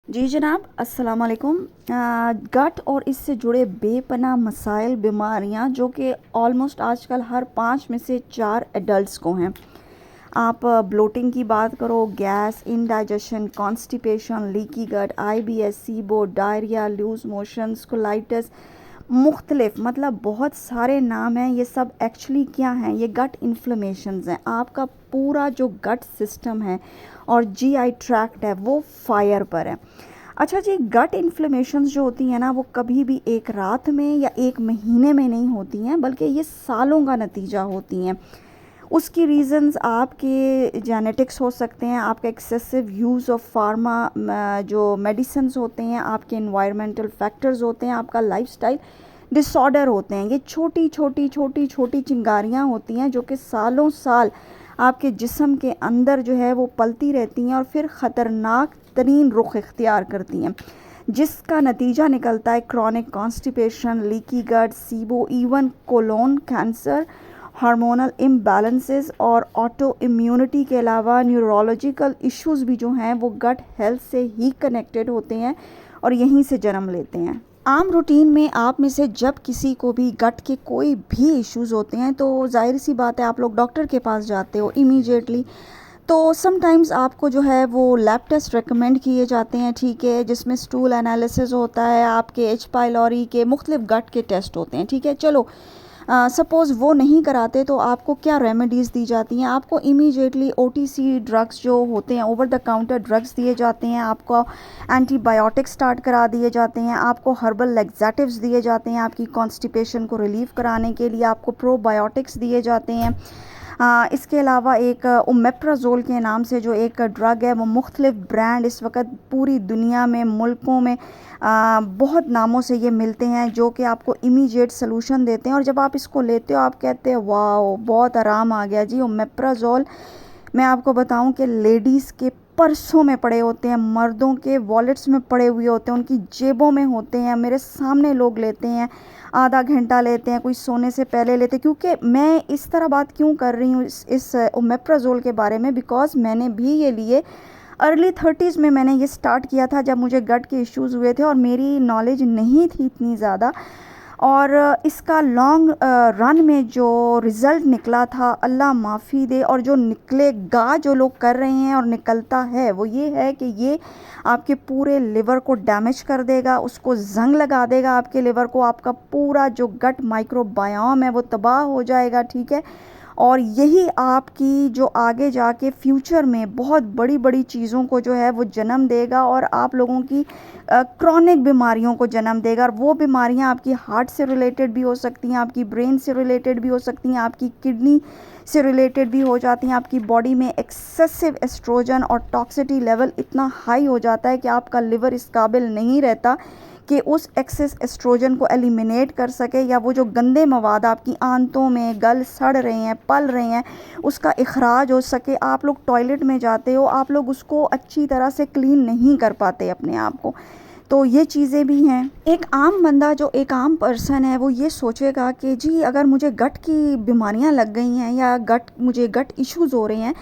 जी जनाब, अस्सलाम वालेकुम। गट और इससे जुड़े बेपनाह मसाइल, बीमारियां जो कि ऑलमोस्ट आजकल हर 5 में से 4 एडल्ट्स को हैं। आप ब्लोटिंग की बात करो, gas, indigestion, constipation, leaky gut, IBS, SIBO, diarrhoea, loose motions, colitis, मुख्तलिफ मतलब बहुत सारे नाम हैं। ये सब एक्चुअली क्या हैं? ये गट इन्फ्लेमेशंस हैं। आपका पूरा जो गट सिस्टम है और जीआई ट्रैक्ट है वो फायर पर है। अच्छा जी, गट इन्फ्लेमेशंस जो होती हैं ना, वो कभी भी एक रात में या एक महीने में नहीं होती हैं, बल्कि ये सालों का नतीजा होती हैं। उसकी रीज़न्स आपके जेनेटिक्स हो सकते हैं, आपका एक्सेसिव यूज़ ऑफ फार्मा जो मेडिसिन्स होते हैं, आपके इन्वायरमेंटल फैक्टर्स होते हैं, आपका लाइफस्टाइल डिसऑर्डर होते हैं। ये छोटी छोटी छोटी छोटी चिंगारियाँ होती हैं जो कि सालों साल आपके जिस्म के अंदर जो है वो पलती रहती हैं और फिर ख़तरनाक तरीन रुख इख्तियार करती हैं, जिसका नतीजा निकलता है chronic constipation, leaky gut, SIBO, even colon cancer, hormonal imbalances और ऑटो इम्यूनिटी के अलावा न्यूरोलॉजिकल इश्यूज़ भी जो हैं वो गट हेल्थ से ही कनेक्टेड होते हैं और यहीं से जन्म लेते हैं। आम रूटीन में आप में से जब किसी को भी गट के कोई भी इश्यूज़ होते हैं तो जाहिर सी बात है आप लोग डॉक्टर के पास जाते हो इमीडिएटली। तो समटाइम्स आपको जो है वो लैब टेस्ट रेकमेंड किए जाते हैं, ठीक है, जिसमें स्टूल एनालिसिस होता है, आपके एच पाइलोरी के मुख्तलिफ गट के टेस्ट होते हैं, ठीक है। चलो सपोज़ वो नहीं कराते तो आपको क्या रेमेडीज़ दी जाती हैं? आपको इमीडिएटली ओटीसी ड्रग्स जो होते हैं, ओवर द काउंटर ड्रग्स दिए जाते हैं, आपको एंटीबायोटिक्स स्टार्ट करा दिए जाते हैं, आपको हर्बल लैक्सेटिव्स दिए जाते हैं आपकी कॉन्स्टिपेशन को रिलीव कराने के लिए, आपको प्रोबायोटिक्स दिए जाते हैं। इसके अलावा एक ओमेप्राजोल के नाम से जो एक ड्रग है, वो मुख्तलिफ ब्रांड इस वक्त पूरी दुनिया में, मुल्कों में बहुत नामों से ये मिलते हैं जो कि आपको इमीडिएट सलूशन देते हैं। और जब आप इसको लेते हो आप कहते हो वाओ बहुत आराम आ गया जी। ओमेप्राजोल मैं आपको बताऊं कि लेडीज़ के पर्सों में पड़े होते हैं, मर्दों के वॉलेट्स में पड़े हुए होते हैं, उनकी जेबों में होते हैं। मेरे सामने लोग लेते हैं, आधा घंटा लेते हैं, कोई सोने से पहले लेते हैं। क्योंकि मैं इस तरह बात क्यों कर रही हूँ इस ओमेप्राजोल के बारे में, बिकॉज़ मैंने भी ये लिए अर्ली 30s में। मैंने ये स्टार्ट किया था जब मुझे गट के इश्यूज़ हुए थे और मेरी नॉलेज नहीं थी इतनी ज़्यादा। और इसका लॉन्ग रन में जो रिज़ल्ट निकला था, अल्लाह माफ़ी दे, और जो निकलेगा, जो लोग कर रहे हैं और निकलता है, वो ये है कि ये आपके पूरे लिवर को डैमेज कर देगा, उसको जंग लगा देगा आपके लिवर को, आपका पूरा जो गट माइक्रोबायोम है वो तबाह हो जाएगा, ठीक है। और यही आपकी जो आगे जाके फ्यूचर में बहुत बड़ी बड़ी चीज़ों को जो है वो जन्म देगा और आप लोगों की क्रॉनिक बीमारियों को जन्म देगा। और वो बीमारियां आपकी हार्ट से रिलेटेड भी हो सकती हैं, आपकी ब्रेन से रिलेटेड भी हो सकती हैं, आपकी किडनी से रिलेटेड भी हो जाती हैं। आपकी बॉडी में एक्सेसिव एस्ट्रोजन और टॉक्सिटी लेवल इतना हाई हो जाता है कि आपका लिवर इस काबिल नहीं रहता कि उस एक्सेस एस्ट्रोजन को एलिमिनेट कर सके, या वो जो गंदे मवाद आपकी आंतों में गल सड़ रहे हैं, पल रहे हैं, उसका इखराज हो सके। आप लोग टॉयलेट में जाते हो, आप लोग उसको अच्छी तरह से क्लीन नहीं कर पाते अपने आप को। तो ये चीज़ें भी हैं। एक आम बंदा, जो एक आम पर्सन है, वो ये सोचेगा कि जी अगर मुझे गट की बीमारियां लग गई हैं या मुझे गट इश्यूज़ हो रहे हैं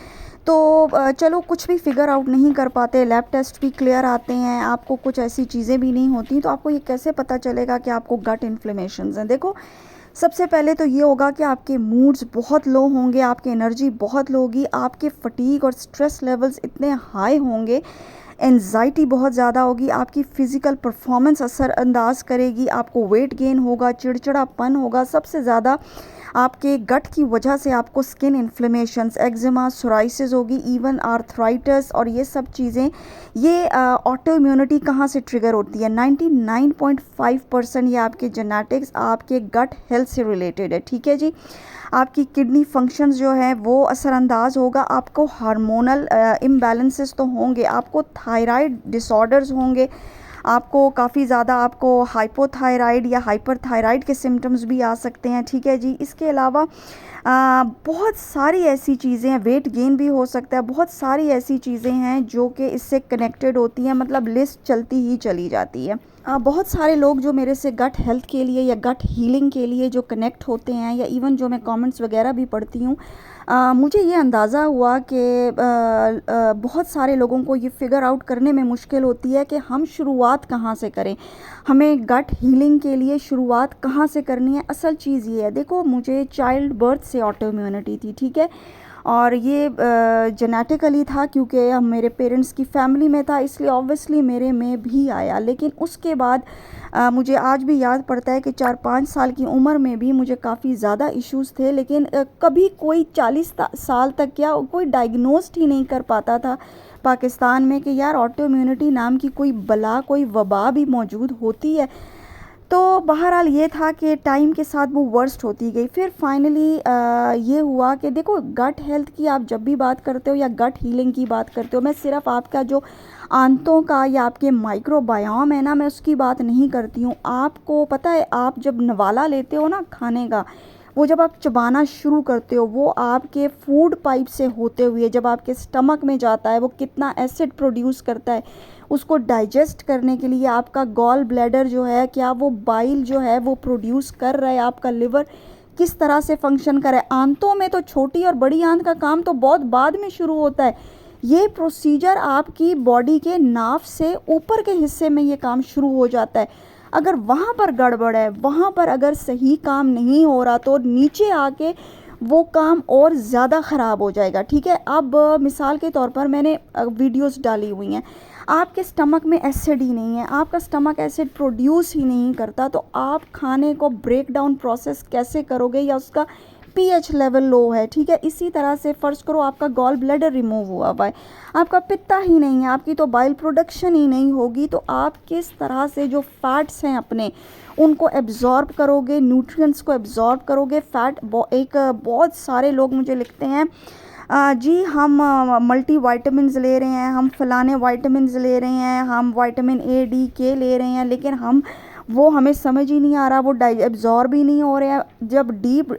तो चलो कुछ भी फिगर आउट नहीं कर पाते, लैब टेस्ट भी क्लियर आते हैं, आपको कुछ ऐसी चीज़ें भी नहीं होती, तो आपको ये कैसे पता चलेगा कि आपको गट इन्फ्लेमेशंस हैं? देखो, सबसे पहले तो ये होगा कि आपके मूड्स बहुत लो होंगे, आपकी एनर्जी बहुत लो होगी, आपके फटीग और स्ट्रेस लेवल्स इतने हाई होंगे, एंजाइटी बहुत ज़्यादा होगी, आपकी फ़िज़िकल परफॉर्मेंस असरअंदाज करेगी, आपको वेट गेन होगा, चिड़चिड़ापन होगा। सबसे ज़्यादा आपके गट की वजह से आपको स्किन इन्फ्लेमेशंस, एक्जिमा, सोराइसिस होगी, इवन आर्थराइटिस, और ये सब चीज़ें, ये ऑटो इम्यूनिटी कहाँ से ट्रिगर होती है? 99.5% ये आपके जेनेटिक्स, आपके गट हेल्थ से रिलेटेड है, ठीक है जी। आपकी किडनी फंक्शंस जो है वो असरअंदाज होगा, आपको हार्मोनल इम्बैलेंसेस तो होंगे, आपको थायराइड डिसऑर्डर्स होंगे, आपको काफ़ी ज़्यादा आपको हाइपोथायराइड या हाइपरथायराइड के सिम्टम्स भी आ सकते हैं, ठीक है जी। इसके अलावा बहुत सारी ऐसी चीज़ें हैं, वेट गेन भी हो सकता है, बहुत सारी ऐसी चीज़ें हैं जो कि इससे कनेक्टेड होती हैं, मतलब लिस्ट चलती ही चली जाती है। बहुत सारे लोग जो मेरे से गट हेल्थ के लिए या गट हीलिंग के लिए जो कनेक्ट होते हैं, या इवन जो मैं कमेंट्स वगैरह भी पढ़ती हूँ, मुझे ये अंदाज़ा हुआ कि बहुत सारे लोगों को ये फ़िगर आउट करने में मुश्किल होती है कि हम शुरुआत कहाँ से करें, हमें गट हीलिंग के लिए शुरुआत कहाँ से करनी है। असल चीज़ ये है, देखो मुझे चाइल्ड बर्थ से ऑटो इम्यूनिटी थी, ठीक है, और ये जेनेटिकली था क्योंकि मेरे पेरेंट्स की फैमिली में था, इसलिए ऑब्वियसली मेरे में भी आया। लेकिन उसके बाद मुझे आज भी याद पड़ता है कि 4-5 साल की उम्र में भी मुझे काफ़ी ज़्यादा इश्यूज़ थे, लेकिन कभी कोई 40 साल तक क्या कोई डायग्नोस्ड ही नहीं कर पाता था पाकिस्तान में कि यार ऑटो इम्यूनिटी नाम की कोई बला, कोई वबा भी मौजूद होती है। तो बहरहाल ये था कि टाइम के साथ वो वर्स्ट होती गई। फिर फाइनली ये हुआ कि देखो गट हेल्थ की आप जब भी बात करते हो या गट हीलिंग की बात करते हो, मैं सिर्फ आपका जो आंतों का या आपके माइक्रोबायोम है ना, मैं उसकी बात नहीं करती हूँ। आपको पता है, आप जब नवाला लेते हो ना खाने का, वो जब आप चबाना शुरू करते हो, वो आपके फूड पाइप से होते हुए जब आपके स्टमक में जाता है, वो कितना एसिड प्रोड्यूस करता है, उसको डाइजेस्ट करने के लिए आपका गॉल ब्लैडर जो है, क्या वो बाइल जो है वो प्रोड्यूस कर रहा है, आपका लिवर किस तरह से फंक्शन कर रहा है। आंतों में तो छोटी और बड़ी आंत का काम तो बहुत बाद में शुरू होता है। ये प्रोसीजर आपकी बॉडी के नाफ से ऊपर के हिस्से में ये काम शुरू हो जाता है। अगर वहाँ पर गड़बड़ है, वहाँ पर अगर सही काम नहीं हो रहा, तो नीचे आके वो काम और ज़्यादा ख़राब हो जाएगा, ठीक है। अब मिसाल के तौर पर मैंने वीडियोस डाली हुई हैं, आपके स्टमक में एसिड ही नहीं है, आपका स्टमक एसिड प्रोड्यूस ही नहीं करता, तो आप खाने को ब्रेक डाउन प्रोसेस कैसे करोगे, या उसका पीएच लेवल लो है, ठीक है। इसी तरह से फ़र्ज़ करो आपका गॉल ब्लैडर रिमूव हुआ हुआ है, आपका पित्ता ही नहीं है, आपकी तो बाइल प्रोडक्शन ही नहीं होगी, तो आप किस तरह से जो फैट्स हैं अपने उनको एब्जॉर्ब करोगे, न्यूट्रिएंट्स को एब्जॉर्ब करोगे। फ़ैट बहुत सारे लोग मुझे लिखते हैं जी हम मल्टी वाइटामिन्स ले रहे हैं, हम फलाने वाइटामिन्स ले रहे हैं, हम विटामिन ए डी के ले रहे हैं, लेकिन वो हमें समझ ही नहीं आ रहा, वो एब्जॉर्ब ही नहीं हो रहा है। जब डीप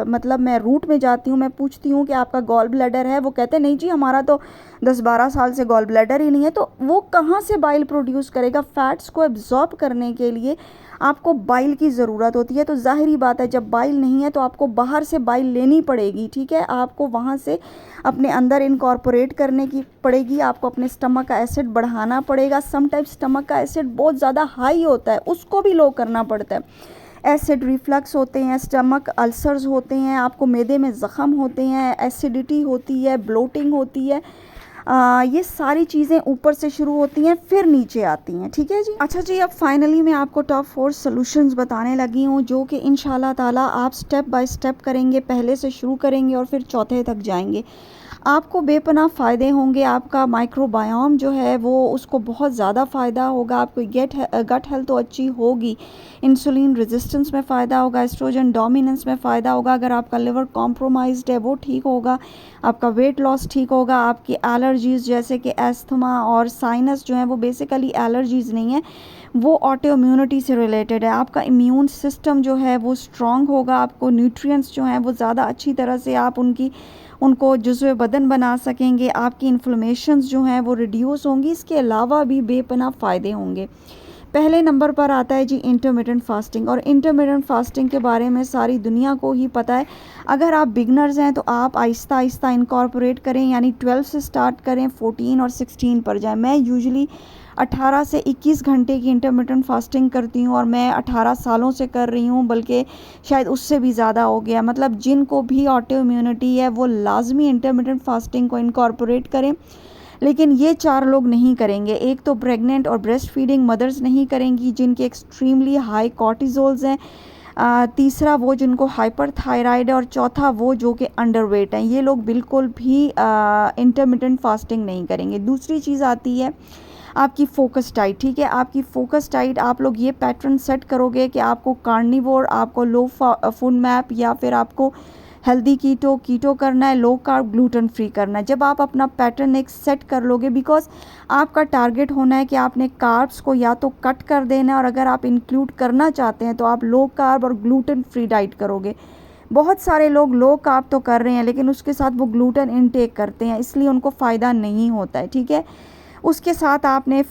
मतलब मैं रूट में जाती हूँ, मैं पूछती हूँ कि आपका गॉल ब्लैडर है, वो कहते हैं नहीं जी हमारा तो 10-12 साल से गॉल ब्लैडर ही नहीं है। तो वो कहाँ से बाइल प्रोड्यूस करेगा? फैट्स को एब्जॉर्ब करने के लिए आपको बाइल की ज़रूरत होती है। तो ज़ाहिरी बात है, जब बाइल नहीं है तो आपको बाहर से बाइल लेनी पड़ेगी, ठीक है। आपको वहाँ से अपने अंदर इनकॉर्पोरेट करने की पड़ेगी, आपको अपने स्टमक का एसिड बढ़ाना पड़ेगा। समटाइम्स स्टमक का एसिड बहुत ज़्यादा हाई होता है, उसको भी लो करना पड़ता है। एसिड रिफ्लक्स होते हैं, स्टमक अल्सर्स होते हैं, आपको मैदे में ज़ख़म होते हैं, एसिडिटी होती है, ब्लोटिंग होती है। ये सारी चीज़ें ऊपर से शुरू होती हैं फिर नीचे आती हैं, ठीक है जी। अच्छा जी, अब फाइनली मैं आपको टॉप 4 सॉल्यूशंस बताने लगी हूँ, जो कि इंशाल्लाह ताला आप स्टेप बाय स्टेप करेंगे, पहले से शुरू करेंगे और फिर चौथे तक जाएंगे, आपको बेपनाह फ़ायदे होंगे। आपका माइक्रोबायोम जो है वो उसको बहुत ज़्यादा फ़ायदा होगा, आपको गट हेल्थ तो अच्छी होगी, इंसुलिन रेजिस्टेंस में फ़ायदा होगा, एस्ट्रोजन डोमिनेंस में फ़ायदा होगा, अगर आपका लिवर कॉम्प्रोमाइज्ड है वो ठीक होगा, आपका वेट लॉस ठीक होगा, आपकी एलर्जीज़ जैसे कि एस्थमा और साइनस जो है वो बेसिकली एलर्जीज़ नहीं है, वो ऑटो इम्यूनिटी से रिलेटेड है। आपका इम्यून सिस्टम जो है वो स्ट्रॉन्ग होगा, आपको न्यूट्रिएंट्स जो हैं वो ज़्यादा अच्छी तरह से आप उनको जुज़्व बदन बना सकेंगे, आपकी इन्फ्लेमेशंस जो हैं वो रिड्यूस होंगी। इसके अलावा भी बेपनाह फ़ायदे होंगे। पहले नंबर पर आता है जी इंटरमिटेंट फास्टिंग, और इंटरमिटेंट फास्टिंग के बारे में सारी दुनिया को ही पता है। अगर आप बिगनर्स हैं तो आप आहिस्ता आहिस्ता इनकॉर्पोरेट करें, यानी 12 से स्टार्ट करें, 14 और 16 पर जाएं। मैं यूजुअली 18 से 21 घंटे की इंटरमिटेंट फास्टिंग करती हूँ, और मैं 18 सालों से कर रही हूँ, बल्कि शायद उससे भी ज़्यादा हो गया। मतलब जिनको भी ऑटो इम्यूनिटी है वो लाजमी इंटरमिटेंट फास्टिंग को इनकॉर्पोरेट करें, लेकिन ये 4 लोग नहीं करेंगे। एक तो प्रेग्नेंट और ब्रेस्ट फीडिंग मदर्स नहीं करेंगी, जिनके एक्सट्रीमली हाई कॉर्टिजोल्स हैं। तीसरा वो जिनको हाइपर थायराइड है, और चौथा वो जो कि अंडरवेट हैं, ये लोग बिल्कुल भी इंटरमिटेंट फास्टिंग नहीं करेंगे। दूसरी चीज़ आती है आपकी फोकस डाइट, ठीक है। आपकी फोकस डाइट, आप लोग ये पैटर्न सेट करोगे कि आपको कार्निवोर, आपको लो फूड मैप, या फिर आपको हेल्दी कीटो करना है, लो कार्ब ग्लूटेन फ्री करना है। जब आप अपना पैटर्न एक सेट कर लोगे, बिकॉज आपका टारगेट होना है कि आपने कार्ब्स को या तो कट कर देना है, और अगर आप इंक्लूड करना चाहते हैं तो आप लो कार्ब और ग्लूटेन फ्री डाइट करोगे। बहुत सारे लोग लो कार्ब तो कर रहे हैं, लेकिन उसके साथ वो ग्लूटेन इनटेक करते हैं, इसलिए उनको फ़ायदा नहीं होता है, ठीक है। उसके साथ आपने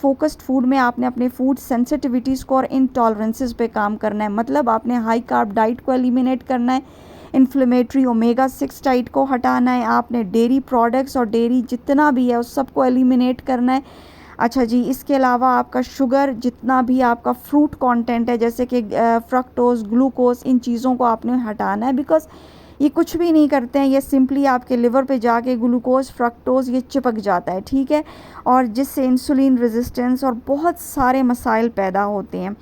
फोकस्ड फूड में आपने अपने फूड सेंसिटिविटीज़ को और इंटॉलरेंसेस पे काम करना है। मतलब आपने हाई कार्ब डाइट को एलिमिनेट करना है, इन्फ्लेमेटरी ओमेगा 6 डाइट को हटाना है, आपने डेयरी प्रोडक्ट्स और डेयरी जितना भी है उस सबको एलिमिनेट करना है। अच्छा जी, इसके अलावा आपका शुगर जितना भी आपका फ्रूट कंटेंट है जैसे कि फ्रक्टोज, ग्लूकोज, इन चीज़ों को आपने हटाना है, बिकॉज़ ये कुछ भी नहीं करते हैं, ये सिंपली आपके लिवर पे जाके ग्लूकोज, फ्रक्टोज ये चिपक जाता है, ठीक है, और जिससे इंसुलिन रेजिस्टेंस और बहुत सारे मसाइल पैदा होते हैं।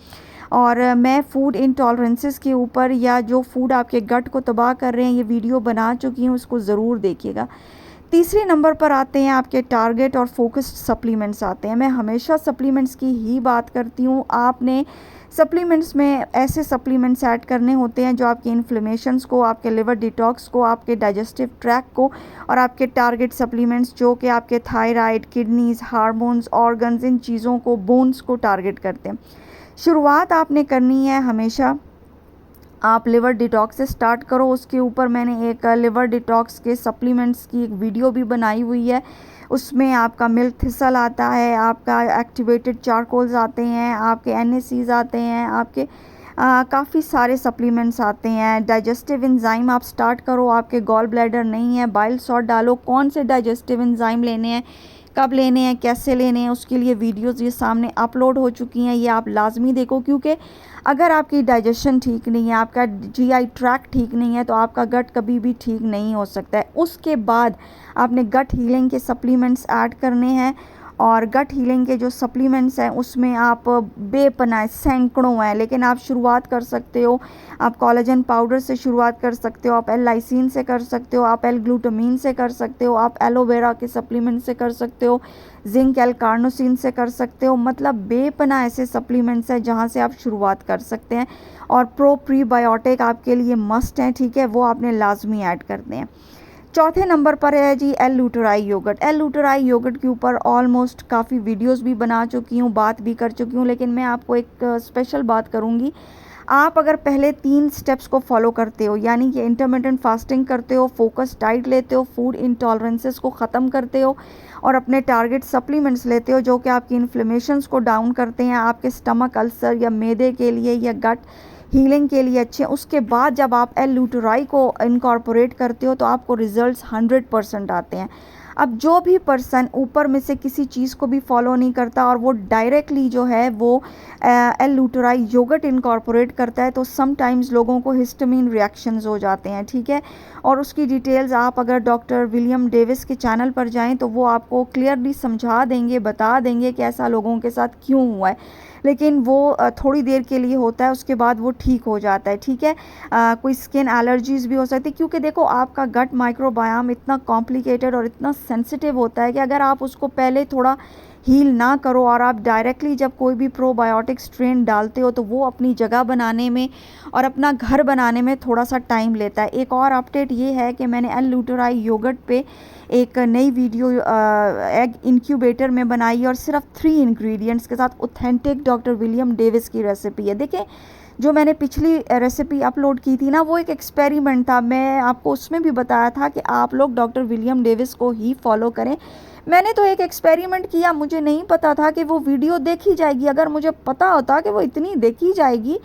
और मैं फूड इंटॉलरेंसेस के ऊपर या जो फूड आपके गट को तबाह कर रहे हैं ये वीडियो बना चुकी हूँ, उसको ज़रूर देखिएगा। तीसरे नंबर पर आते हैं आपके टारगेट और फोकस्ड सप्लीमेंट्स आते हैं। मैं हमेशा सप्लीमेंट्स की ही बात करती हूँ। आपने सप्लीमेंट्स में ऐसे सप्लीमेंट्स ऐड करने होते हैं जो आपके इन्फ्लेमेशंस को, आपके लिवर डिटॉक्स को, आपके डाइजेस्टिव ट्रैक को, और आपके टारगेट सप्लीमेंट्स जो कि आपके थायराइड, किडनीज़, हार्मोन्स, ऑर्गन्स, इन चीज़ों को, बोन्स को टारगेट करते हैं। शुरुआत आपने करनी है हमेशा आप लिवर डिटॉक्स से स्टार्ट करो। उसके ऊपर मैंने एक लिवर डिटॉक्स के सप्लीमेंट्स की एक वीडियो भी बनाई हुई है। उसमें आपका मिल्क थिसल आता है, आपका एक्टिवेटेड चारकोल्स आते हैं, आपके NACs आते हैं, आपके काफ़ी सारे सप्लीमेंट्स आते हैं। डाइजेस्टिव एंजाइम आप स्टार्ट करो, आपके गॉल ब्लैडर नहीं है, बाइल सॉल्ट डालो। कौन से डाइजेस्टिव एंजाइम लेने हैं, कब लेने हैं, कैसे लेने हैं, उसके लिए वीडियोज़ ये सामने अपलोड हो चुकी हैं, ये आप लाजमी देखो, क्योंकि अगर आपकी डाइजेशन ठीक नहीं है, आपका GI ट्रैक ठीक नहीं है, तो आपका गट कभी भी ठीक नहीं हो सकता है। उसके बाद आपने गट हीलिंग के सप्लीमेंट्स ऐड करने हैं, और गट हीलिंग के जो सप्लीमेंट्स हैं उसमें आप बेपनाह सैकड़ों हैं, लेकिन आप शुरुआत कर सकते हो। आप कोलेजन पाउडर से शुरुआत कर सकते हो, आप L-लाइसिन से कर सकते हो, आप L-ग्लूटामीन से कर सकते हो, आप एलोवेरा के सप्लीमेंट से कर सकते हो, जिंक L-कार्नोसिन से कर सकते हो। मतलब बेपनाह ऐसे सप्लीमेंट्स हैं जहाँ से आप शुरुआत कर सकते हैं। और प्रीबायोटिक आपके लिए मस्ट हैं, ठीक है, वो आपने लाजमी ऐड करते हैं। चौथे नंबर पर है जी L-लूटेराई योगर्ट। L-लूटेराई योगर्ट के ऊपर ऑलमोस्ट काफ़ी वीडियोस भी बना चुकी हूँ, बात भी कर चुकी हूँ, लेकिन मैं आपको एक स्पेशल बात करूँगी। आप अगर पहले 3 स्टेप्स को फॉलो करते हो, यानी कि इंटरमिटेंट फास्टिंग करते हो, फोकस डाइट लेते हो, फूड इंटॉलरेंसेस को ख़त्म करते हो, और अपने टारगेट सप्लीमेंट्स लेते हो जो कि आपकी इन्फ्लेमेशंस को डाउन करते हैं, आपके स्टमक अल्सर या मैदे के लिए या गट हीलिंग के लिए अच्छे हैं। उसके बाद जब आप L-लूटेराई को इनकॉर्पोरेट करते हो तो आपको रिजल्ट्स 100% आते हैं। अब जो भी पर्सन ऊपर में से किसी चीज़ को भी फॉलो नहीं करता और वो डायरेक्टली जो है वो L-लूटेराई योगर्ट इनकॉर्पोरेट करता है, तो समटाइम्स लोगों को हिस्टामिन रिएक्शंस हो जाते हैं, ठीक है। और उसकी डिटेल्स आप अगर डॉक्टर विलियम डेविस के चैनल पर जाएं तो वो आपको क्लियरली समझा देंगे, बता देंगे कि ऐसा लोगों के साथ क्यों हुआ है। लेकिन वो थोड़ी देर के लिए होता है, उसके बाद वो ठीक हो जाता है, ठीक है। कोई स्किन एलर्जीज़ भी हो सकती है, क्योंकि देखो आपका गट माइक्रोबायोम इतना कॉम्प्लिकेटेड और इतना सेंसिटिव होता है कि अगर आप उसको पहले थोड़ा हील ना करो और आप डायरेक्टली जब कोई भी प्रोबायोटिक स्ट्रेन डालते हो तो वो अपनी जगह बनाने में और अपना घर बनाने में थोड़ा सा टाइम लेता है। एक और अपडेट ये है कि मैंने L-लूटेराई योगर्ट पे एक नई वीडियो एग इंक्यूबेटर में बनाई और सिर्फ 3 इंग्रेडिएंट्स के साथ ऑथेंटिक डॉक्टर विलियम डेविस की रेसिपी है। देखें, जो मैंने पिछली रेसिपी अपलोड की थी ना, वो एक एक्सपेरिमेंट था। मैं आपको उसमें भी बताया था कि आप लोग डॉक्टर विलियम डेविस को ही फॉलो करें। मैंने तो एक एक्सपेरिमेंट किया, मुझे नहीं पता था कि वो वीडियो देखी जाएगी। अगर मुझे पता होता कि वो इतनी देखी जाएगी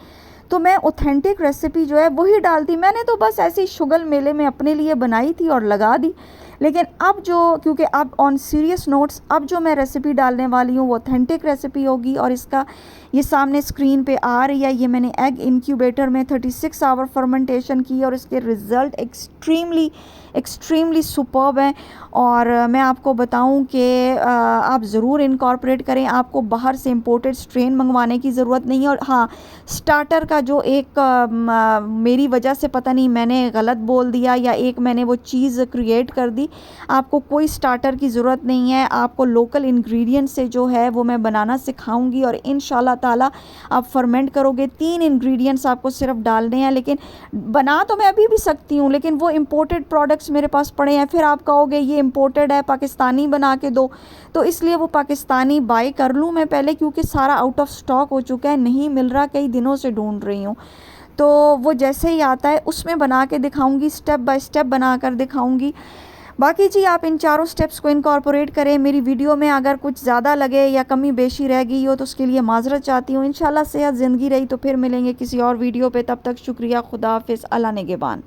तो मैं ऑथेंटिक रेसिपी जो है वही डालती। मैंने तो बस ऐसे ही शुगर मेले में अपने लिए बनाई थी और लगा दी। लेकिन अब जो, क्योंकि अब ऑन सीरियस नोट्स, अब जो मैं रेसिपी डालने वाली हूँ वो ऑथेंटिक रेसिपी होगी, और इसका ये सामने स्क्रीन पे आ रही है। ये मैंने एग इंक्यूबेटर में 36 आवर फर्मेंटेशन की और इसके रिज़ल्ट एक्सट्रीमली सुपर्ब हैं। और मैं आपको बताऊं कि आप ज़रूर इनकॉर्पोरेट करें। आपको बाहर से इंपोर्टेड स्ट्रेन मंगवाने की ज़रूरत नहीं है। और हाँ, स्टार्टर का जो एक मेरी वजह से पता नहीं मैंने गलत बोल दिया या एक मैंने वो चीज़ क्रिएट कर दी, आपको कोई स्टार्टर की ज़रूरत नहीं है। आपको लोकल इंग्रेडिएंट से जो है वो मैं बनाना सिखाऊंगी और इंशाल्लाह ताला आप फर्मेंट करोगे। 3 इंग्रेडिएंट्स आपको सिर्फ डालने हैं, लेकिन बना तो मैं अभी भी सकती हूँ, लेकिन वो इम्पोर्टेड प्रोडक्ट्स मेरे पास पड़े हैं। फिर आप कहोगे ये इम्पोर्टेड है, पाकिस्तानी बना के दो, तो इसलिए वो पाकिस्तानी बाय कर लूँ मैं पहले, क्योंकि सारा आउट ऑफ स्टॉक हो चुका है, नहीं मिल रहा, कई दिनों से ढूंढ रही हूँ। तो वो जैसे ही आता है उसमें बना के दिखाऊंगी, स्टेप बाय स्टेप बना कर दिखाऊंगी। बाकी जी आप इन चारों स्टेप्स को इनकॉर्पोरेट करें। मेरी वीडियो में अगर कुछ ज़्यादा लगे या कमी बेशी रह गई हो तो उसके लिए माजरत चाहती हूँ। इंशाल्लाह सेहत ज़िंदगी रही तो फिर मिलेंगे किसी और वीडियो पे। तब तक शुक्रिया, खुदा हाफिज़, अल्लाह निगहबान।